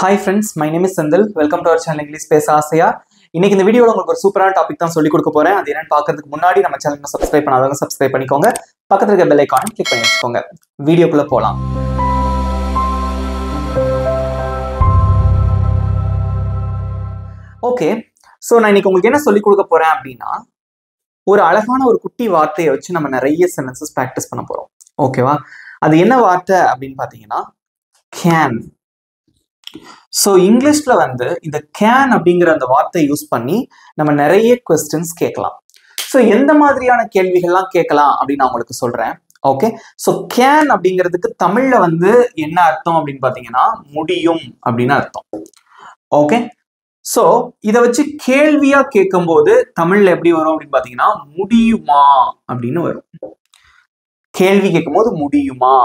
Hi friends, my name is Sandal. Welcome to our channel English Space Asia. இன்னைக்கு இந்த வீடியோல உங்களுக்கு ஒரு சூப்பரான டாபிக் தான் சொல்லி கொடுக்க போறேன். அது என்னன்னு பார்க்கிறதுக்கு முன்னாடி நம்ம சேனலை சப்ஸ்கிரைப் பண்ணாதவங்க சப்ஸ்கிரைப் பண்ணிக்கோங்க. பக்கத்துல இருக்க பெல் ஐகானை கிளிக் பண்ணி வச்சுக்கோங்க. வீடியோக்குள்ள போலாம். ஓகே. சோ நான் இன்னைக்கு உங்களுக்கு என்ன சொல்லி கொடுக்க போறேன் அப்படின்னா ஒரு அழகான ஒரு குட்டி வார்த்தையை வச்சு நம்ம நிறைய சென்டென்சஸ் பிராக்டிஸ் பண்ண போறோம். ஓகேவா? அது என்ன வார்த்தை அப்படின்னு பாத்தீங்கன்னா can. ஸோ இங்கிலீஷ்ல வந்து இந்த கேன் அப்படிங்கிற அந்த வார்த்தை யூஸ் பண்ணி நம்ம நிறைய கொஸ்டின்ஸ் கேட்கலாம். ஸோ எந்த மாதிரியான கேள்விகள்லாம் கேட்கலாம் அப்படின்னு நான் உங்களுக்கு சொல்றேன். ஓகே. ஸோ கேன் அப்படிங்கிறதுக்கு தமிழ்ல வந்து என்ன அர்த்தம் அப்படின்னு பாத்தீங்கன்னா முடியும் அப்படின்னு அர்த்தம். ஓகே. ஸோ இதை வச்சு கேள்வியா கேட்கும்போது தமிழ்ல எப்படி வரும் அப்படின்னு பாத்தீங்கன்னா முடியுமா அப்படின்னு வரும். கேள்வி கேட்கும்போது முடியுமா.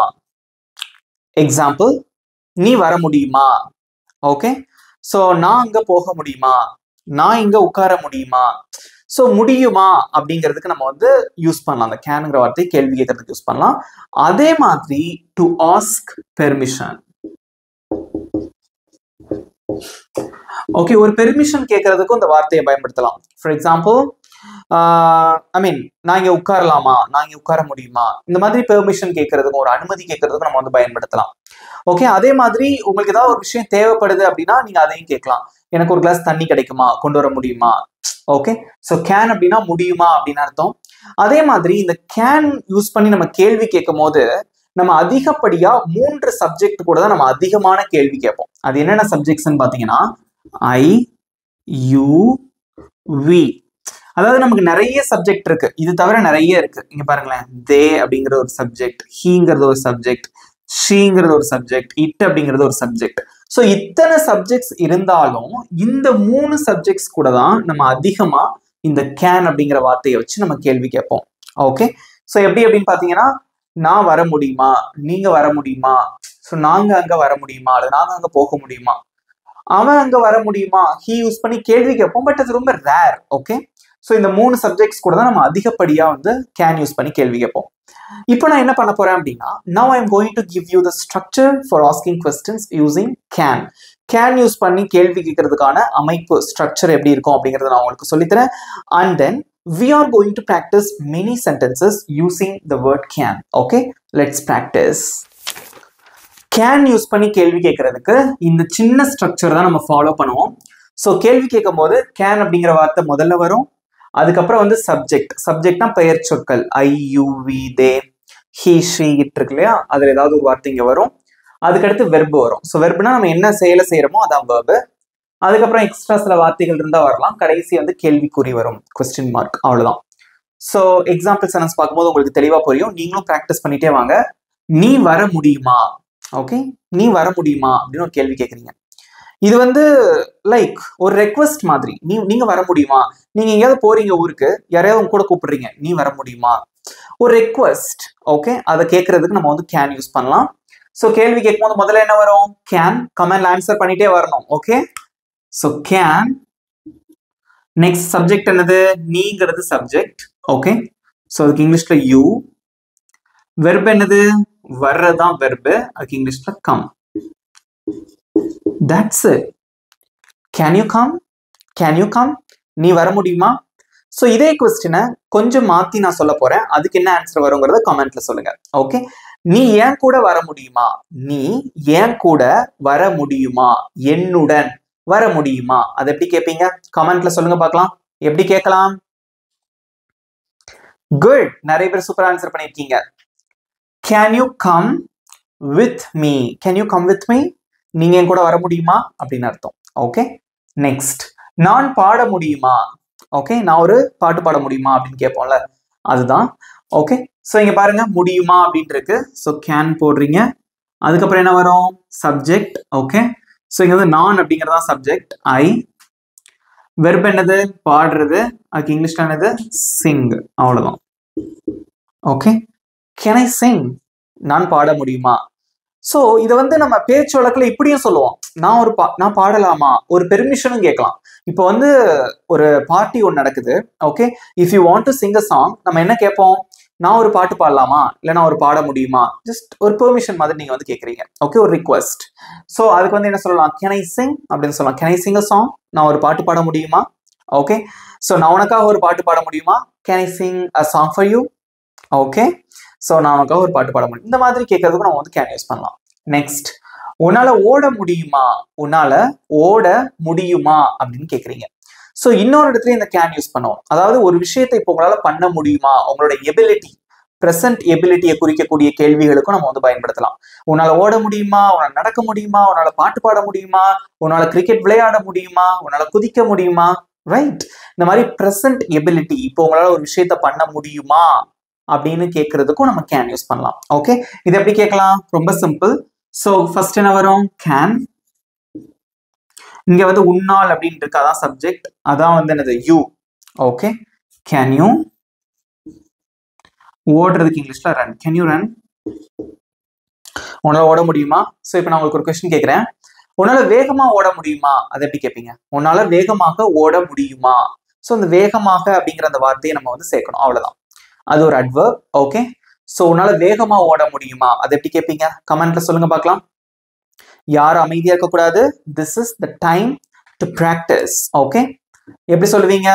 எக்ஸாம்பிள், நீ வர முடியுமா. ஓகே. சோ நான் அங்க போக முடியுமா, நான் இங்க உட்கார முடியுமா. சோ முடியுமா அப்படிங்கிறதுக்கு நம்ம வந்து யூஸ் பண்ணலாம். அந்த கேன்ங்கிற வார்த்தை கேள்வி கேட்கறதுக்கு யூஸ் பண்ணலாம். அதே மாதிரி டு ஆஸ்க் பெர்மிஷன். ஓகே, ஒரு பெர்மிஷன் கேட்கறதுக்கும் இந்த வார்த்தையை பயன்படுத்தலாம். ஃபார் எக்ஸாம்பிள், நான் இங்க உட்காரலாமா, நான் இங்க உட்கார முடியுமா. இந்த மாதிரி பெர்மிஷன் கேட்கறதுக்கும் ஒரு அனுமதி கேட்கறதுக்கும் நம்ம வந்து பயன்படுத்தலாம். ஓகே. அதே மாதிரி உங்களுக்கு ஏதாவது ஒரு விஷயம் தேவைப்படுது அப்படின்னா நீங்க அதையும் கேட்கலாம். எனக்கு ஒரு கிளாஸ் தண்ணி கிடைக்குமா, கொண்டு வர முடியுமா. ஓகே. ஸோ கேன் அப்படின்னா முடியுமா அப்படின்னு அர்த்தம். அதே மாதிரி இந்த கேன் யூஸ் பண்ணி நம்ம கேள்வி கேட்கும் போது நம்ம அதிகப்படியா 3 சப்ஜெக்ட் கூட தான் நம்ம அதிகமான கேள்வி கேட்போம். அது என்னென்ன சப்ஜெக்ட்ஸ்ன்னு பாத்தீங்கன்னா ஐ, யூ, வி. அதாவது நமக்கு நிறைய சப்ஜெக்ட் இருக்கு. இது தவிர நிறைய இருக்கு. இங்க பாருங்களேன், தே அப்படிங்கிற ஒரு சப்ஜெக்ட், ஹீங்கிறது ஒரு சப்ஜெக்ட், ஷீங்கிறது ஒரு சப்ஜெக்ட், இட் அப்படிங்கிறது ஒரு சப்ஜெக்ட். ஸோ இத்தனை சப்ஜெக்ட்ஸ் இருந்தாலும் இந்த 3 சப்ஜெக்ட்ஸ் கூட தான் நம்ம அதிகமா இந்த கேன் அப்படிங்கிற வார்த்தையை வச்சு நம்ம கேள்வி கேட்போம். ஓகே. ஸோ எப்படி அப்படின்னு பாத்தீங்கன்னா நான் வர முடியுமா, நீங்க வர முடியுமா, ஸோ நாங்க அங்க வர முடியுமா, அல்லது நாங்க அங்க போக முடியுமா, அவன் அங்க வர முடியுமா, ஹீ யூஸ் பண்ணி கேள்வி கேட்போம். பட் அது ரொம்ப ரேர். ஓகே. ஸோ இந்த 3 சப்ஜெக்ட்ஸ் கூட தான் நம்ம அதிகப்படியா வந்து கேன் யூஸ் பண்ணி கேள்வி கேட்போம். இப்போ நான் என்ன பண்ண போறேன் அப்படின்னா now I am going to give you the structure for asking questions using can. can use பண்ணி கேள்வி கேட்கறதுக்கான அமைப்பு ஸ்ட்ரக்சர் எப்படி இருக்கும் அப்படிங்கறத நான் உங்களுக்கு சொல்லித்தரேன். and then we are going to practice many sentences using the word can. okay, let's practice. can use பண்ணி கேள்வி கேட்கறதுக்கு இந்த சின்ன ஸ்ட்ரக்சர் தான் நம்ம ஃபாலோ பண்ணுவோம். ஸோ கேள்வி கேட்கும் போது கேன் அப்படிங்கிற வார்த்தை முதல்ல வரும். அதுக்கப்புறம் வந்து சப்ஜெக்ட்னா பெயர் சொற்கள் I, you, we, they, he, she, it இருக்கு இல்லையா, அதுல ஏதாவது ஒரு வார்த்தை இங்க வரும். அதுக்கடுத்து வெர்பு வரும். ஸோ வெர்புனா நம்ம என்ன செயலை செய்யறோமோ அதான் வெர்பு. அதுக்கப்புறம் எக்ஸ்ட்ரா சில வார்த்தைகள் இருந்தா வரலாம். கடைசி வந்து கேள்விக்குறி வரும், கொஸ்டின் மார்க், அவ்வளவுதான். ஸோ எக்ஸாம்பிள் சென்டென்ஸ் பார்க்கும்போது உங்களுக்கு தெளிவா புரியும். நீங்களும் பிராக்டிஸ் பண்ணிட்டே வாங்க. நீ வர முடியுமா. ஓகே, நீ வர முடியுமா அப்படின்னு ஒரு கேள்வி கேட்குறீங்க. இது வந்து லைக் ஒரு ரெக்வஸ்ட் மாதிரி. நீங்க வர முடியுமா, நீங்க எங்கேயாவது போறீங்க ஊருக்கு, யாரையாவது உங்க கூட கூப்பிடுறீங்க, நீ வர முடியுமா, ஒரு ரெக்வஸ்ட். ஓகே, அதை கேட்கறதுக்கு நம்ம வந்து கேன் யூஸ் பண்ணலாம். ஸோ கேள்வி கேட்கும் போது முதல்ல என்ன வரும், கேன். கமெண்ட்ல ஆன்சர் பண்ணிட்டே வரணும். Okay. So can. Next subject என்னது, நீங்கிறது சப்ஜெக்ட். ஓகே. ஸோ அதுக்கு இங்கிலீஷ்ல யூ. வெர்பு என்னது, வர்றதான் வெர்பு. அதுக்கு இங்கிலீஷ்ல come. That's it. Can you come? Can you come? நீ வர முடியுமா. ஸோ இதே கொஸ்டினை கொஞ்சம் மாத்தி நான் சொல்ல போறேன். அதுக்கு என்ன ஆன்சர் வருங்கிறத கமெண்ட்ல சொல்லுங்க. ஓகே. நீ ஏன் கூட வர முடியுமா, நீ ஏன் கூட வர முடியுமா, என்னுடன் வர முடியுமா. அதை எப்படி கேட்பீங்க கமெண்ட்ல சொல்லுங்க பார்க்கலாம். எப்படி கேட்கலாம். குட், நிறைய பேர் சூப்பரா ஆன்சர் பண்ணிருக்கீங்க. Can you come with me? Can you come with me? நீங்க என் கூட வர முடியுமா அப்படின்னு அர்த்தம். ஓகே. நெக்ஸ்ட், நான் பாட முடியுமா. ஓகே, நான் ஒரு பாட்டு பாட முடியுமா அப்படின்னு கேட்போம்ல, அதுதான். ஓகே. ஸோ இங்க பாருங்க, முடியுமா அப்படின்னு இருக்கு. ஸோ கேன் போடுறீங்க. அதுக்கப்புறம் என்ன வரும், சப்ஜெக்ட். ஓகே. ஸோ இங்க வந்து நான் அப்படிங்கறதான் சப்ஜெக்ட், ஐ. வெர்பு என்னது, பாடுறது. அதுக்கு இங்கிலீஷ்ல என்னது, சிங். அவ்வளவுதான். ஓகே. கேன் ஐ சிங், நான் பாட முடியுமா. ஸோ இதை வந்து நம்ம பேச்சு வழக்கில் இப்படியும் சொல்லுவோம், நான் பாடலாமா, ஒரு பெர்மிஷனும் கேட்கலாம். இப்போ வந்து ஒரு பார்ட்டி ஒன்று நடக்குது. Okay. If you want to Singh a song, நம்ம என்ன கேட்போம், நான் ஒரு பாட்டு பாடலாமா, இல்லை நான் ஒரு பாட முடியுமா, ஜஸ்ட் ஒரு பெர்மிஷன் மாதிரி நீங்க வந்து கேட்குறீங்க. ஓகே, ஒரு ரிக்வஸ்ட். ஸோ அதுக்கு வந்து என்ன சொல்லலாம், கேன் ஐ சிங் அப்படின்னு சொல்லலாம். Can I Singh a song, நான் ஒரு பாட்டு பாட முடியுமா. ஓகே, ஸோ நான் உனக்காக ஒரு பாட்டு பாட முடியுமா, can I Singh a song for you. Okay, so நான் உனக்காக ஒரு பாட்டு பாட முடியும். இந்த மாதிரி கேட்கறதுக்கு நம்ம வந்து கேன் யூஸ் பண்ணலாம். நெக்ஸ்ட், உன்னால ஓட முடியுமா, உன்னால ஓட முடியுமா அப்படின்னு கேட்குறீங்க. ஸோ இன்னொரு இடத்துல இந்த கேன் யூஸ் பண்ணுவோம். அதாவது ஒரு விஷயத்தை இப்போ உங்களால பண்ண முடியுமா, உங்களோட எபிலிட்டி, பிரசன்ட் எபிலிட்டியை குறிக்கக்கூடிய கேள்விகளுக்கும் நம்ம வந்து பயன்படுத்தலாம். உன்னால ஓட முடியுமா, உன்னால நடக்க முடியுமா, உன்னால பாட்டு பாட முடியுமா, உன்னால கிரிக்கெட் விளையாட முடியுமா, உன்னால குதிக்க முடியுமா, ரைட். இந்த மாதிரி பிரசன்ட் எபிலிட்டி, இப்போ உங்களால ஒரு விஷயத்த பண்ண முடியுமா அப்படின்னு கேட்கறதுக்கும் நம்ம கேன் யூஸ் பண்ணலாம். ஓகே, இது எப்படி கேட்கலாம், ரொம்ப சிம்பிள். ஸோ ஃபர்ஸ்ட் என்ன வரும், கேன். இங்க வந்து உன்னால் அப்படின்னு இருக்கு, அதான் சப்ஜெக்ட், அதான் வந்து என்னது, யூ. Okay, can you. ஓடுறதுக்கு இங்கிலீஷ்ல ரன். Can you run. உன்னால ஓட முடியுமா. ஸோ இப்போ நான் உங்களுக்கு ஒரு கொஸ்டின் கேட்கிறேன், உன்னால வேகமா ஓட முடியுமா, அதை எப்படி கேட்பீங்க, உன்னால வேகமாக ஓட முடியுமா. ஸோ இந்த வேகமாக அப்படிங்கிற அந்த வார்த்தையை நம்ம வந்து சேர்க்கணும், அவ்வளவுதான். அது ஒரு அட்வர்ப். ஓகே, ஸோ உன்னால வேகமா ஓட முடியுமா, அதை எப்படி கேட்பீங்க, கமெண்ட்ல சொல்லுங்க பார்க்கலாம். யாரும் அமைதியா இருக்கக்கூடாது. This is the time to practise. Okay, எப்படி சொல்லுவீங்க,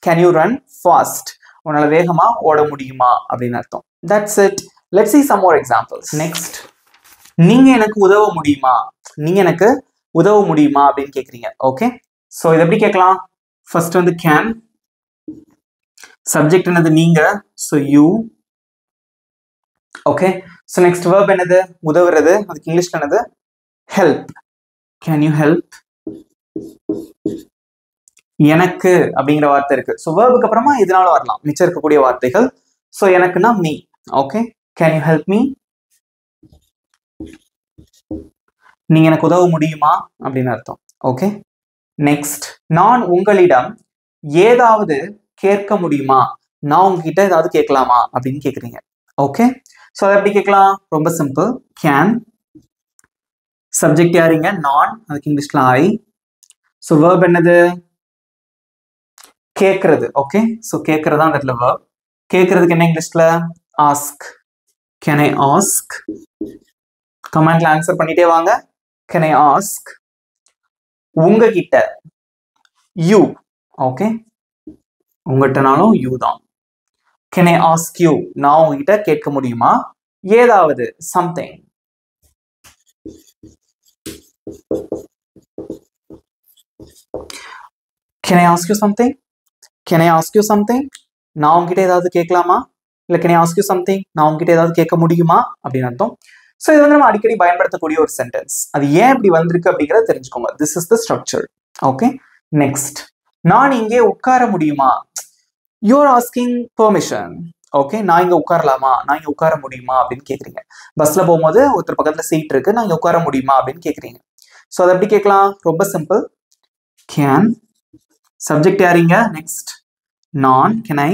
கேன் யூ ரன் ஃபாஸ்ட், உன்னால வேகமா ஓட முடியுமா அப்படின்னு அர்த்தம். That's it. Let's see some more examples. Next, நீங்க எனக்கு உதவ முடியுமா, நீங்க எனக்கு உதவ முடியுமா அப்படின்னு கேக்குறீங்க. ஓகே, ஸோ இதை எப்படி கேட்கலாம், ஃபர்ஸ்ட் வந்து கேன், சப்ஜெக்ட் என்னது நீங்க, so you. Okay, so next verb என்னது, உதவுறது, அதுக்கு இங்கிலீஷ்ல என்னது, ஹெல்ப். Can you help. எனக்கு அப்படிங்கிற வார்த்தை இருக்கு. ஸோ வேர்புக்கு அப்புறமா இதனால வரலாம் மிச்சம் இருக்கக்கூடிய வார்த்தைகள். ஸோ எனக்குன்னா me. Okay, can you help me. நீங்க எனக்கு உதவ முடியுமா அப்படின்னு அர்த்தம். ஓகே, நெக்ஸ்ட், நான் உங்களிடம் ஏதாவது கேட்க முடியுமா, நான் உங்ககிட்ட ஏதாவது கேட்கலாமா அப்படின்னு கேக்குறீங்க. ஓகே, ஸோ அதை எப்படி கேட்கலாம், ரொம்ப சிம்பிள். கேன், சப்ஜெக்ட் யாருங்க, நான், அதுக்கு இங்கிலீஷ்ல ஐ. ஸோ வேர்ப் என்னது, கேட்கறது. ஓகே, ஸோ கேட்கறதா அந்த இடத்துல verb. கேட்கறதுக்கு என்ன இங்கிலீஷ்ல, ஆஸ்க். Can I ask. கமெண்ட்ல ஆன்சர் பண்ணிட்டே வாங்க. Can I ask. உங்ககிட்ட, யூ. ஓகே, உங்ககிட்டனாலும் யூ தான். கேன் ஐ ஆஸ்க் யூ, நான் உங்ககிட்ட கேட்க முடியுமா ஏதாவது, something. Can I ask you something. Can I ask you something, நான் உங்ககிட்ட ஏதாவது கேட்கலாமா, இல்லை can I ask you something, நான் உங்ககிட்ட ஏதாவது கேட்க முடியுமா அப்படின்னு அர்த்தம். ஸோ இது வந்து நம்ம அடிக்கடி பயன்படுத்தக்கூடிய ஒரு சென்டென்ஸ். அது ஏன் இப்படி வந்திருக்கு அப்படிங்கிறத தெரிஞ்சுக்கோங்க. This is the structure. Okay, next, நான் இங்கே உட்கார முடியுமா, யூஆர் ஆஸ்கிங் பெர்மிஷன். ஓகே, நான் இங்க உட்காரலாமா, நான் இங்க உட்கார முடியுமா அப்படின்னு கேட்குறீங்க. பஸ்ல போகும்போது ஒருத்தர் பக்கத்துல சீட் இருக்கு, நான் இங்க உட்கார முடியுமா அப்படின்னு கேட்குறீங்க. ஸோ அதை எப்படி கேட்கலாம், ரொம்ப சிம்பிள். கேன், சப்ஜெக்ட் யாருங்க, நெக்ஸ்ட் நான், கேன் ஐ.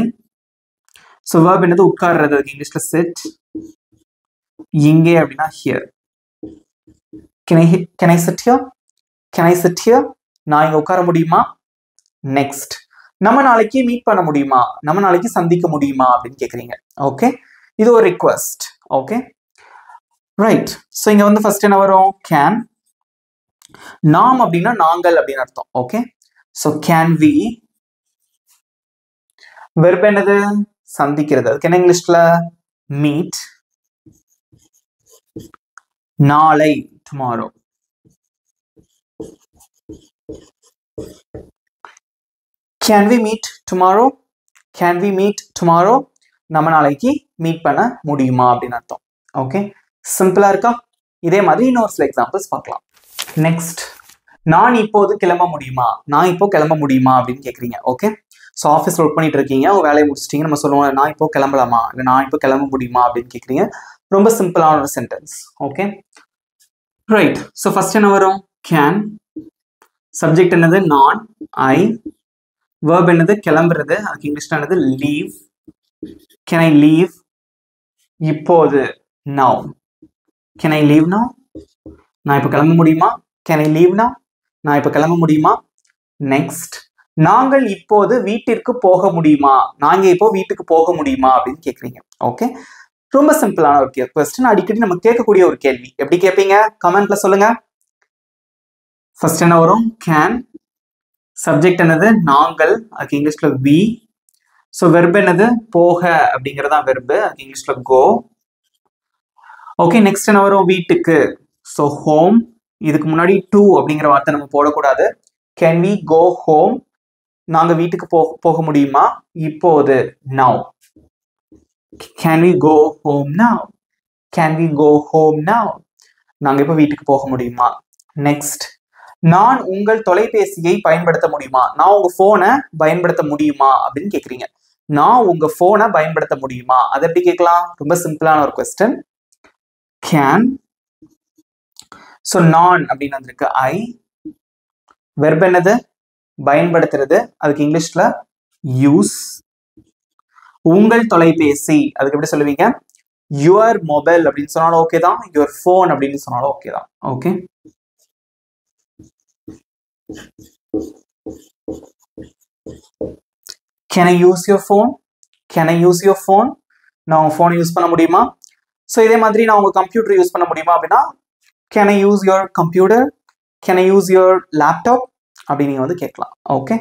ஸோ verb என்னது, உட்கார்றது, இங்கிலீஷ்ல சிட். இங்கே அப்படின்னா here. Can I sit here. Can I sit here, நான் இங்க உட்கார முடியுமா. நெக்ஸ்ட், நம்ம நாளைக்கு மீட் பண்ண முடியுமா, நம்ம நாளைக்கு சந்திக்க முடியுமா அப்படின்னு கேட்குறீங்க. ஓகே, இது ஒரு ரிக்வெஸ்ட். Okay, right. ஸோ இங்க வந்து ஃபர்ஸ்ட் என்ன வரும், கேன். நாம் அப்படின்னா நாங்கள் அப்படின்னு அர்த்தம். Okay, so can we. Verb என்னது, சந்திக்கிறது, அதுக்கு என்ன இங்கிலீஷ்ல, மீட். நாளை, tomorrow. Can we meet tomorrow. Can we meet tomorrow, நம்ம நாளைக்கு மீட் பண்ண முடியுமா அப்படின்னு அர்த்தம். ஓகே, சிம்பிளா இருக்கா. இதே மாதிரி இன்னொரு சில எக்ஸாம்பிள்ஸ் பார்க்கலாம். நெக்ஸ்ட், நான் இப்போது கிளம்ப முடியுமா, நான் இப்போ கிளம்ப முடியுமா அப்படின்னு கேட்குறீங்க. ஓகே, ஸோ ஆஃபீஸில் ஒர்க் பண்ணிட்டு இருக்கீங்க, உங்க வேலையை முடிச்சிட்டீங்க, நம்ம சொல்லுவோம் நான் இப்போ கிளம்பலாமா, இல்லை நான் இப்போ கிளம்ப முடியுமா அப்படின்னு கேட்குறீங்க. ரொம்ப சிம்பிளான ஒரு sentence. Okay, right. So first என்ன வரும், கேன். சப்ஜெக்ட் என்னது, நான், ஐ. verb என்னது, கிளம்புறது, அதுக்கு இங்கிலீஷ்ல என்னது, லீவ். Can I leave. இப்போது, now. Can I leave now. நான் இப்போ கிளம்ப முடியுமா. Can I leave now. நான் இப்போ கிளம்ப முடியுமா. நெக்ஸ்ட், நாங்கள் இப்போது வீட்டிற்கு போக முடியுமா, நாங்க இப்போ வீட்டுக்கு போக முடியுமா அப்படின்னு கேக்குறீங்க. ஓகே, ரொம்ப சிம்பிளான ஒரு கொஸ்டின், அடிக்கடி நம்ம கேட்கக்கூடிய ஒரு கேள்வி. எப்படி கேட்பீங்க கமெண்ட்ல சொல்லுங்க. ஃபர்ஸ்ட் என்ன வரும்? கேன். சப்ஜெக்ட் என்னது? நாங்கள், அதுக்கு இங்கிலீஷ்ல வி. ஸோ வெர்ப் என்னது? போக அப்படிங்கறதா வெர்பு, அதுக்கு இங்கிலீஷ்ல கோ. ஓகே, நெக்ஸ்ட் என்ன வரும்? வீட்டுக்கு. So home. இதுக்கு முன்னாடி டு அப்படிங்கிற வார்த்தை நம்ம போடக்கூடாது. கேன் வி கோ ஹோம், நாங்க வீட்டுக்கு போக முடியுமா இப்போது, now. Can we go home now? Can we go home now? நாங்க இப்போ வீட்டுக்கு போக முடியுமா. நெக்ஸ்ட், நான் உங்கள் தொலைபேசியை பயன்படுத்த முடியுமா, நான் உங்க போனை பயன்படுத்த முடியுமா அப்படின்னு கேக்குறீங்க. நான் உங்க போனை பயன்படுத்த முடியுமா, அதை எப்படி கேட்கலாம்? ரொம்ப சிம்பிளான ஒரு கொஸ்டின். கேன். ஸோ நான் அப்படின்னு வந்திருக்கு ஐ. வெர்ப் என்னது? பயன்படுத்துறது, அதுக்கு இங்கிலீஷ்ல யூஸ். உங்கள் தொலைபேசி, அதுக்கு எப்படி சொல்லுவீங்க? யுவர் மொபைல் அப்படின்னு சொன்னாலும் ஓகே தான், யுவர் போன் அப்படின்னு சொன்னாலும் ஓகே தான். Okay, can I use your phone? Can I use your phone? நான் உங்க போனை யூஸ் பண்ண முடியுமா. ஸோ இதே மாதிரி நான் உங்க கம்ப்யூட்டர் யூஸ் பண்ண முடியுமா அப்படின்னா can I use your computer? Can I use your laptop? அப்படி நீங்க வந்து கேட்கலாம். ஓகே,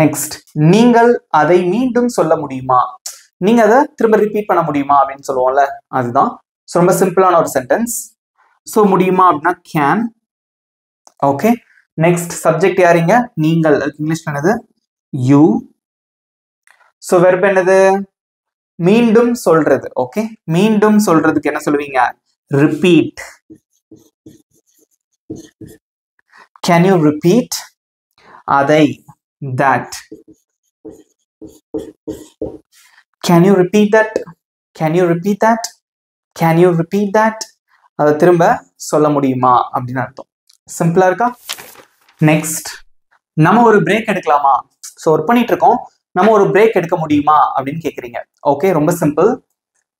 நெக்ஸ்ட், நீங்கள் அதை மீண்டும் சொல்ல முடியுமா, நீங்க அதை திரும்ப ரிப்பீட் பண்ண முடியுமா அப்படின்னு சொல்லுவோம்ல, அதுதான். ஸோ ரொம்ப சிம்பிளான ஒரு சென்டென்ஸ். ஸோ முடியுமா அப்படின்னா கேன். ஓகே, நெக்ஸ்ட், சப்ஜெக்ட் யாரிங்க? நீங்கள், அதுக்கு இங்கிலீஷ்ல என்னது? யூ. ஸோ வெர்ப் என்னது? மீண்டும் சொல்றது. ஓகே, மீண்டும் சொல்றதுக்கு என்ன சொல்லுவீங்க? ரிப்பீட். Can you repeat? அதை, that. Can you repeat that? Can you repeat that? Can you repeat that? அதை திரும்ப சொல்ல முடியுமா அப்படின்னு அர்த்தம். சிம்பிளா இருக்கா? நெக்ஸ்ட், நம்ம ஒரு பிரேக் எடுக்கலாமா, ஸோ ஒர்க் பண்ணிட்டு இருக்கோம், நம்ம ஒரு பிரேக் எடுக்க முடியுமா அப்படின்னு கேக்குறீங்க. ஓகே, ரொம்ப சிம்பிள்.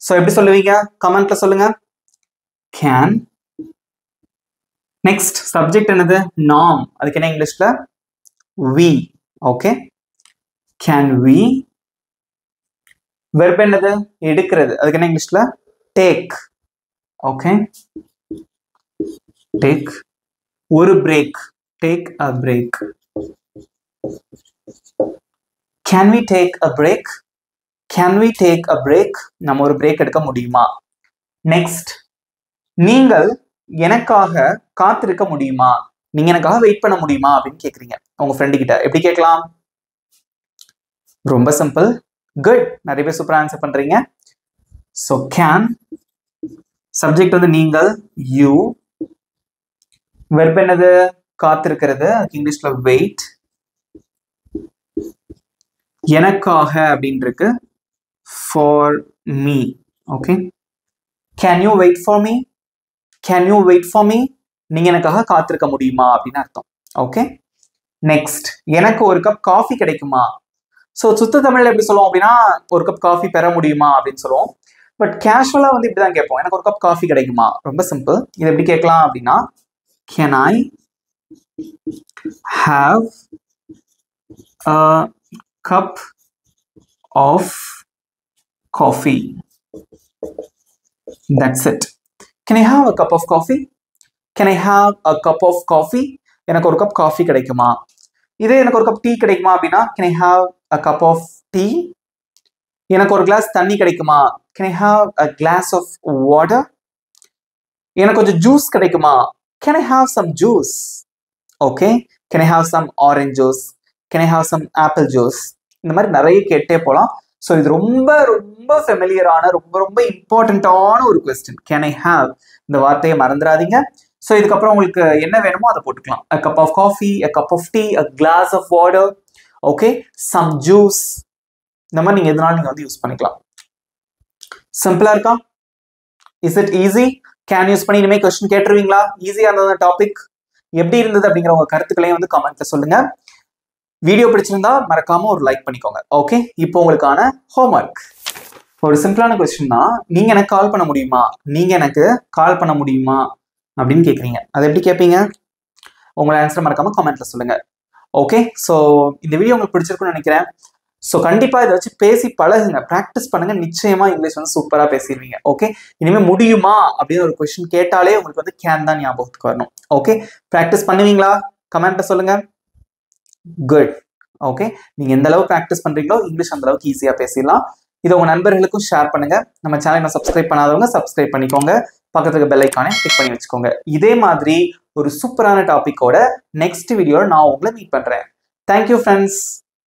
ஸோ எப்படி சொல்லுவீங்க கமெண்ட்ல சொல்லுங்க. கேன். நெக்ஸ்ட், சப்ஜெக்ட் என்னது? நாம், அதுக்கு என்ன இங்கிலீஷ்ல? We. Okay, can we. Verb என்னது? எடுக்கிறது, அதுக்கு என்ன இங்கிலீஷ்ல? டேக். Okay, take. ஒரு break, take a break. Can we take a break? Can we take a break? நம்ம ஒரு பிரேக் எடுக்க முடியுமா. நெக்ஸ்ட், நீங்கள் எனக்காக காத்திருக்க முடியுமா, நீங்க எனக்காக வெயிட் பண்ண முடியுமா அப்படின்னு கேக்குறீங்க உங்க ஃப்ரெண்டு கிட்ட. எப்படி கேட்கலாம்? ரொம்ப சிம்பிள். குட், நிறைய பேர் சூப்பரா ஆன்சர் பண்றீங்க. So can. சப்ஜெக்ட் வந்து நீங்கள், யூ. வெர்ப் என்னது? காத்திருக்கிறது, அதுக்கு இங்கிலீஷ்ல வெயிட். எனக்காக அப்படின்னு இருக்கு, for me. Okay, can you wait for me? Can you wait for me? நீங்க எனக்காக காத்திருக்க முடியுமா அப்படின்னு அர்த்தம். ஓகே, நெக்ஸ்ட், எனக்கு ஒரு கப் காஃபி கிடைக்குமா. ஸோ சுத்த தமிழ்ல எப்படி சொல்லுவோம் அப்படின்னா ஒரு கப் காஃபி பெற முடியுமா அப்படின்னு சொல்லுவோம். பட் கேஷுவலா வந்து இப்படிதான் கேட்போம், எனக்கு ஒரு கப் காஃபி கிடைக்குமா. ரொம்ப சிம்பிள். இது எப்படி கேட்கலாம் அப்படின்னா can I have a cup of coffee. That's it. Can I have a cup of coffee? Can I have a cup of coffee? எனக்கு ஒரு கப் காஃபி கிடைக்குமா. இதே எனக்கு ஒரு கப் டீ கிடைக்குமா அப்படின்னா can I have a cup of tea? எனக்கு ஒரு கிளாஸ் தண்ணி கிடைக்குமா. Can I have a glass of water? எனக்கு கொஞ்சம் ஜூஸ் கிடைக்குமா. Can I have some juice? Okay, can I have some orange juice? Can I have some apple juice? இந்த மாதிரி நிறைய கேட்டே போலாம். ஸோ இது ரொம்ப ரொம்ப ஃபெமிலியரான ரொம்ப ரொம்ப இம்பார்ட்டண்ட்டான ஒரு கொஸ்டின். கேன் ஐ ஹாவ், இந்த வார்த்தையை மறந்துடாதீங்க. ஸோ இதுக்கப்புறம் உங்களுக்கு என்ன வேணுமோ அதை போட்டுக்கலாம். a cup of coffee, a cup of tea, a glass of water, okay, some juice. இந்த மாதிரி நீங்க எதனாலும் நீங்க வந்து யூஸ் பண்ணிக்கலாம். சிம்பிளா இருக்கா? Is it easy? Can use பண்ணி இனிமே கொஸ்டின் கேட்டுருவீங்களா? ஈஸியா இருந்தது டாபிக். எப்படி இருந்தது அப்படிங்கிற உங்க கருத்துக்களையும் வந்து கமெண்ட்ல சொல்லுங்க. வீடியோ பிடிச்சிருந்தா மறக்காம ஒரு லைக் பண்ணிக்கோங்க. ஓகே, இப்போ உங்களுக்கான ஹோம்ஒர்க். ஒரு சிம்பிளான கொஸ்டின் தான். நீங்க எனக்கு கால் பண்ண முடியுமா, நீங்க எனக்கு கால் பண்ண முடியுமா அப்படின்னு கேக்குறீங்க. அதை எப்படி கேட்பீங்க? உங்களோட ஆன்சர் மறக்காம கமெண்ட்ல சொல்லுங்க. ஓகே, ஸோ இந்த வீடியோ உங்களுக்கு பிடிச்சிருக்குன்னு நினைக்கிறேன். ஸோ கண்டிப்பாக இதை வச்சு பேசி பழகுங்க, ப்ராக்டிஸ் பண்ணுங்க, நிச்சயமா இங்கிலீஷ் வந்து சூப்பராக பேசிடுவீங்க. ஓகே, இனிமேல் முடியுமா அப்படின்னு ஒரு கொஸ்டின் கேட்டாலே உங்களுக்கு வந்து கேன் தான் ஞாபகத்துக்கு வரணும். ஓகே, ப்ராக்டிஸ் பண்ணுவீங்களா? கமெண்ட்டை சொல்லுங்க. குட். ஓகே, நீங்க எந்த அளவு ப்ராக்டிஸ் பண்றீங்களோ இங்கிலீஷ் அந்த அளவுக்கு ஈஸியா பேசிடலாம். இதை உங்க நண்பர்களுக்கும் ஷேர் பண்ணுங்க. நம்ம சேனலை சப்ஸ்கிரைப் பண்ணாதவங்க சப்ஸ்கிரைப் பண்ணிக்கோங்க. பக்கத்துக்கு பெல் ஐக்கானை கிளிக் பண்ணி வச்சுக்கோங்க. இதே மாதிரி ஒரு சூப்பரான டாபிக்கோட நெக்ஸ்ட் வீடியோல நான் உங்களை மீட் பண்றேன். Thank you friends.